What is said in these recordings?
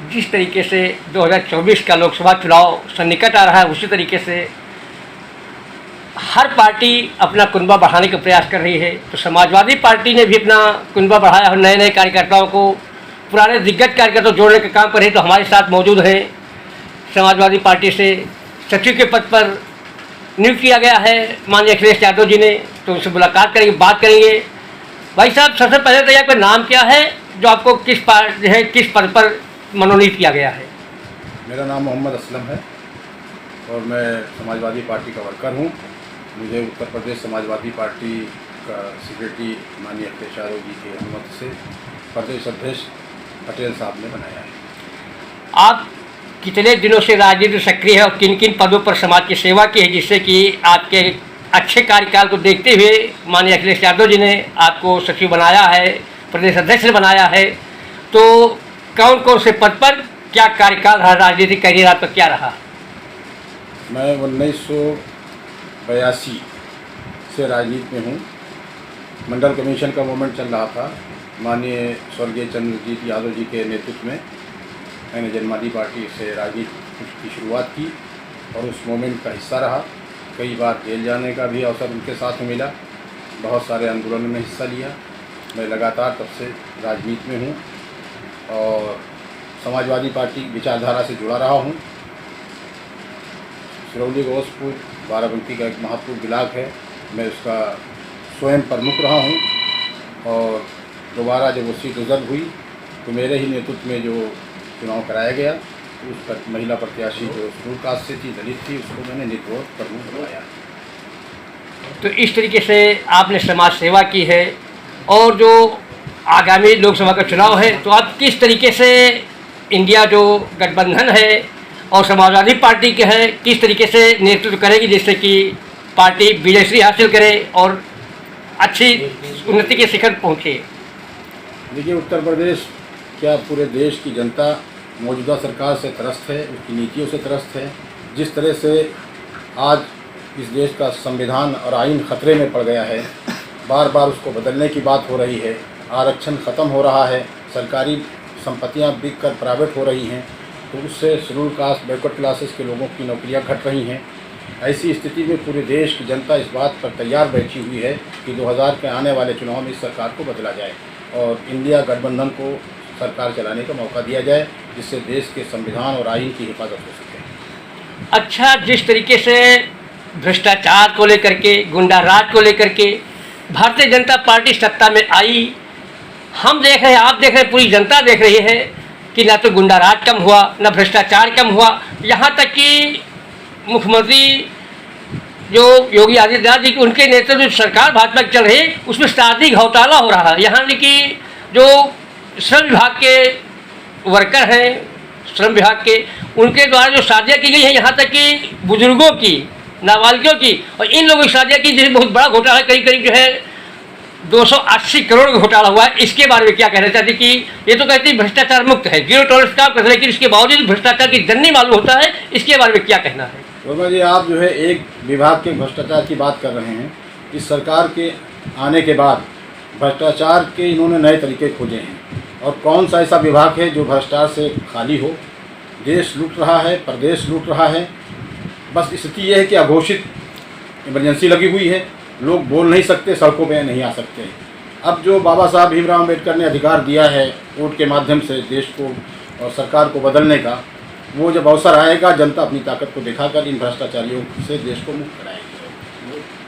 जिस तरीके से 2024 का लोकसभा चुनाव सन्निकट आ रहा है, उसी तरीके से हर पार्टी अपना कुनबा बढ़ाने का प्रयास कर रही है। तो समाजवादी पार्टी ने भी अपना कुनबा बढ़ाया और नए नए कार्यकर्ताओं को, पुराने दिग्गज कार्यकर्ताओं जोड़ने का काम कर रही है। तो हमारे साथ मौजूद हैं समाजवादी पार्टी से सचिव के पद पर नियुक्त किया गया है माननीय अखिलेश यादव जी ने। तो उनसे मुलाकात करेंगे, बात करेंगे। भाई साहब, सबसे पहले तो आपका नाम क्या है, जो आपको किस पद पर मनोनीत किया गया है? मेरा नाम मोहम्मद असलम है और मैं समाजवादी पार्टी का वर्कर हूँ। मुझे उत्तर प्रदेश समाजवादी पार्टी का सेक्रेटरी माननीय अखिलेश यादव जी की अनुमति से प्रदेश अध्यक्ष पटेल साहब ने बनाया है। आप कितने दिनों से राजनीति सक्रिय है और किन किन पदों पर समाज की सेवा की है, जिससे कि आपके अच्छे कार्यकाल को देखते हुए माननीय अखिलेश यादव जी ने आपको सचिव बनाया है, प्रदेश अध्यक्ष ने बनाया है? तो कौन कौन से पद पर क्या कार्यकाल रहा, राजनीतिक करियर आपका क्या रहा? मैं 1982 से राजनीति में हूँ। मंडल कमीशन का मूवमेंट चल रहा था। माननीय स्वर्गीय चंद्रजीत यादव जी के नेतृत्व में मैंने जनमादी पार्टी से राजनीति की शुरुआत की और उस मूवमेंट का हिस्सा रहा। कई बार जेल जाने का भी अवसर उनके साथ में मिला, बहुत सारे आंदोलनों में हिस्सा लिया। मैं लगातार तब से राजनीति में हूँ और समाजवादी पार्टी विचारधारा से जुड़ा रहा हूँ। सिरौली घोषपुर बाराबंकी का एक महत्वपूर्ण ब्लॉक है, मैं उसका स्वयं प्रमुख रहा हूँ और दोबारा जब वो सीट रिजर्व हुई तो मेरे ही नेतृत्व में जो चुनाव कराया गया, उस पर महिला प्रत्याशी जो शेड्यूल कास्ट से थी, दलित थी, उसको मैंने निर्विरोध प्रमुख बनाया। तो इस तरीके से आपने समाज सेवा की है और जो आगामी लोकसभा का चुनाव है, तो आप किस तरीके से इंडिया जो गठबंधन है और समाजवादी पार्टी के है, किस तरीके से नेतृत्व करेगी, जिससे कि पार्टी विजयश्री हासिल करे और अच्छी उन्नति के शिखर पहुँचे? देखिए, उत्तर प्रदेश क्या पूरे देश की जनता मौजूदा सरकार से त्रस्त है, उसकी नीतियों से त्रस्त है। जिस तरह से आज इस देश का संविधान और आइन खतरे में पड़ गया है, बार बार उसको बदलने की बात हो रही है, आरक्षण ख़त्म हो रहा है, सरकारी संपत्तियां बिक कर प्राइवेट हो रही हैं, तो उससे शेड्यूल कास्ट बैकवर्ड क्लासेस के लोगों की नौकरियां घट रही हैं। ऐसी स्थिति में पूरे देश की जनता इस बात पर तैयार बैठी हुई है कि 2000 के आने वाले चुनाव में इस सरकार को बदला जाए और इंडिया गठबंधन को सरकार चलाने का मौका दिया जाए, जिससे देश के संविधान और आइन की हिफाजत हो सके। अच्छा, जिस तरीके से भ्रष्टाचार को लेकर के, गुंडा राज को लेकर के भारतीय जनता पार्टी सत्ता में आई, हम देख रहे हैं, आप देख रहे हैं, पूरी जनता देख रही है कि ना तो गुंडा राज कम हुआ, ना भ्रष्टाचार कम हुआ। यहाँ तक कि मुख्यमंत्री जो योगी आदित्यनाथ जी, उनके नेतृत्व जो सरकार भाजपा की चल रही है, उसमें शादी घोटाला हो रहा है। यहाँ कि जो श्रम विभाग के वर्कर हैं, श्रम विभाग के, उनके द्वारा जो शादियाँ की गई हैं, यहाँ तक कि बुजुर्गों की, नाबालिगों की, और इन लोगों की शादियाँ की, जिसमें बहुत बड़ा घोटाला है, करीब करीब जो है 280 करोड़ का घोटाला हुआ है। इसके बारे में क्या कहना चाहते कि ये तो कहते हैं भ्रष्टाचार मुक्त है, जीरो टॉलरेंस काम करते हैं, लेकिन इसके बावजूद भ्रष्टाचार की जननी मालूम होता है, इसके बारे में क्या कहना है? वर्मा जी, आप जो है एक विभाग के भ्रष्टाचार की बात कर रहे हैं। इस सरकार के आने के बाद भ्रष्टाचार के इन्होंने नए तरीके खोजे हैं और कौन सा ऐसा विभाग है जो भ्रष्टाचार से खाली हो? देश लूट रहा है, प्रदेश लूट रहा है। बस स्थिति यह है कि अघोषित इमरजेंसी लगी हुई है, लोग बोल नहीं सकते, सड़कों पे नहीं आ सकते। अब जो बाबा साहब भीमराव अम्बेडकर ने अधिकार दिया है वोट के माध्यम से देश को और सरकार को बदलने का, वो जब अवसर आएगा, जनता अपनी ताकत को दिखाकर इन भ्रष्टाचारियों से देश को मुक्त कराएगी।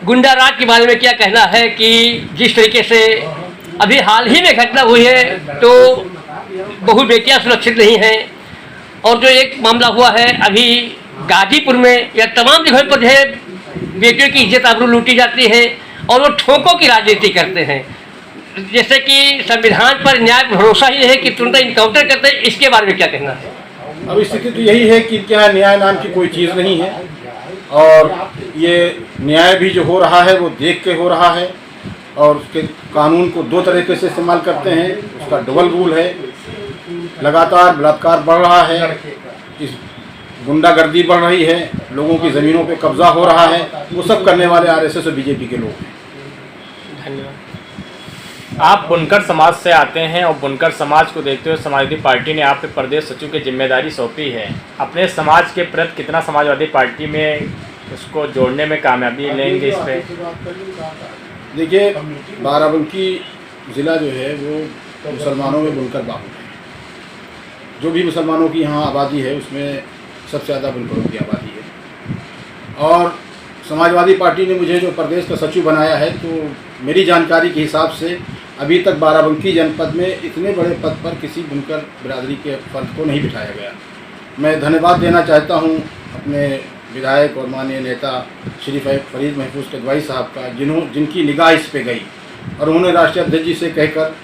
गुंडा राज के बारे में क्या कहना है कि जिस तरीके से अभी हाल ही में घटना हुई है, तो बहु बेटियाँ सुरक्षित नहीं हैं, और जो एक मामला हुआ है अभी गाजीपुर में, या तमाम जगह पर जो है बेटियों की इज्जत आबरू लूटी जाती है और वो ठोकों की राजनीति करते हैं, जैसे कि संविधान पर न्याय भरोसा ही है कि तुरंत इनकाउंटर करते हैं। इसके बारे में क्या कहना है? अब स्थिति तो यही है कि क्या न्याय नाम की कोई चीज़ नहीं है और ये न्याय भी जो हो रहा है वो देख के हो रहा है और उसके कानून को दो तरीके से इस्तेमाल करते हैं। उसका डबल रूल है, लगातार बलात्कार बढ़ रहा है, इस गुंडागर्दी बढ़ रही है, लोगों की ज़मीनों पे कब्जा हो रहा है। वो सब करने वाले आरएसएस और बीजेपी के लोग हैं। धन्यवाद। आप बुनकर समाज से आते हैं और बुनकर समाज को देखते हुए समाजवादी पार्टी ने आप पे प्रदेश सचिव की जिम्मेदारी सौंपी है। अपने समाज के प्रति कितना समाजवादी पार्टी में उसको जोड़ने में कामयाबी लेंगे इस पे? देखिए, बाराबंकी ज़िला जो है वो मुसलमानों में बुनकर बाहुल है। जो भी मुसलमानों की यहाँ आबादी है उसमें सबसे ज़्यादा बुनकरों की आबादी है। और समाजवादी पार्टी ने मुझे जो प्रदेश का सचिव बनाया है, तो मेरी जानकारी के हिसाब से अभी तक बाराबंकी जनपद में इतने बड़े पद पर किसी बुनकर बिरादरी के फर्द को नहीं बिठाया गया। मैं धन्यवाद देना चाहता हूँ अपने विधायक और माननीय नेता श्री फरीद महफूज कदवाई साहब का, जिनकी निगाह इस पे गई और उन्होंने राष्ट्रीय अध्यक्ष जी से कहकर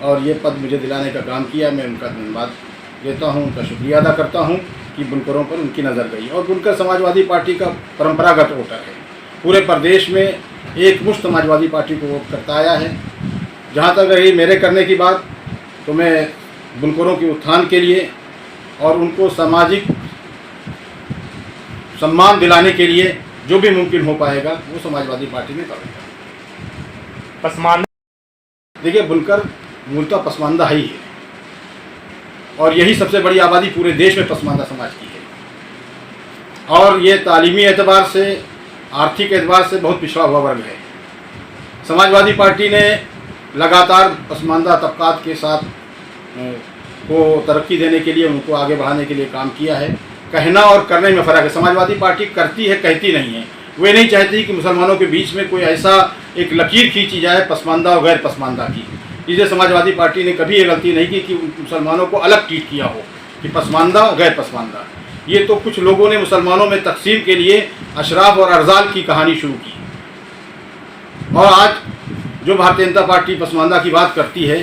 और ये पद मुझे दिलाने का काम किया। मैं उनका धन्यवाद देता हूँ, उनका शुक्रिया अदा करता हूँ कि बुनकरों पर उनकी नज़र गई। और बुनकर समाजवादी पार्टी का परंपरागत वोटर है। पूरे प्रदेश में एक मुश्त समाजवादी पार्टी को वोट करता आया है। जहाँ तक रही मेरे करने की बात, तो मैं बुनकरों के उत्थान के लिए और उनको सामाजिक सम्मान दिलाने के लिए जो भी मुमकिन हो पाएगा वो समाजवादी पार्टी में करेगा। पसमानदा, देखिए, बुनकर मूलतः पसमानदा ही है और यही सबसे बड़ी आबादी पूरे देश में पसमानदा समाज की है। और ये तालीमी एतबार से, आर्थिक एतबार से बहुत पिछड़ा हुआ वर्ग है। समाजवादी पार्टी ने लगातार पसमानदा तबकात के साथ को तरक्की देने के लिए, उनको आगे बढ़ाने के लिए काम किया है। कहना और करने में फ़र्क है। समाजवादी पार्टी करती है, कहती नहीं है। वे नहीं चाहती कि मुसलमानों के बीच में कोई ऐसा एक लकीर खींची जाए पसमानदा और गैर पसमानदा की। इसलिए समाजवादी पार्टी ने कभी ये गलती नहीं की कि मुसलमानों को अलग ट्रीट किया हो कि पसमानदा और गैर पसमानदा। ये तो कुछ लोगों ने मुसलमानों में तकसीम के लिए अशराफ और अरजाल की कहानी शुरू की। और आज जो भारतीय जनता पार्टी पसमानदा की बात करती है,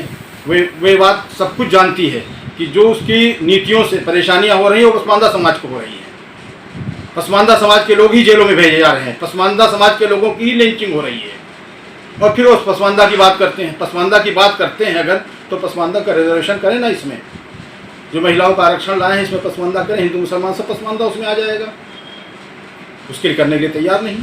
वे बात सब कुछ जानती है कि जो उसकी नीतियों से परेशानियां हो रही हैं वो पसमानदा समाज को हो रही हैं। पसमानदा समाज के लोग ही जेलों में भेजे जा रहे हैं। पसमानदा समाज के लोगों की ही लिंचिंग हो रही है। और फिर उस पसमानदा की बात करते हैं। पसमानदा की बात करते हैं अगर, तो पसमानदा का रिजर्वेशन करें ना। इसमें जो महिलाओं का आरक्षण लाए हैं इसमें पसमानदा करें। हिंदू मुसलमान सब पसमानदा उसमें आ जाएगा। उसके लिए करने के लिए तैयार नहीं।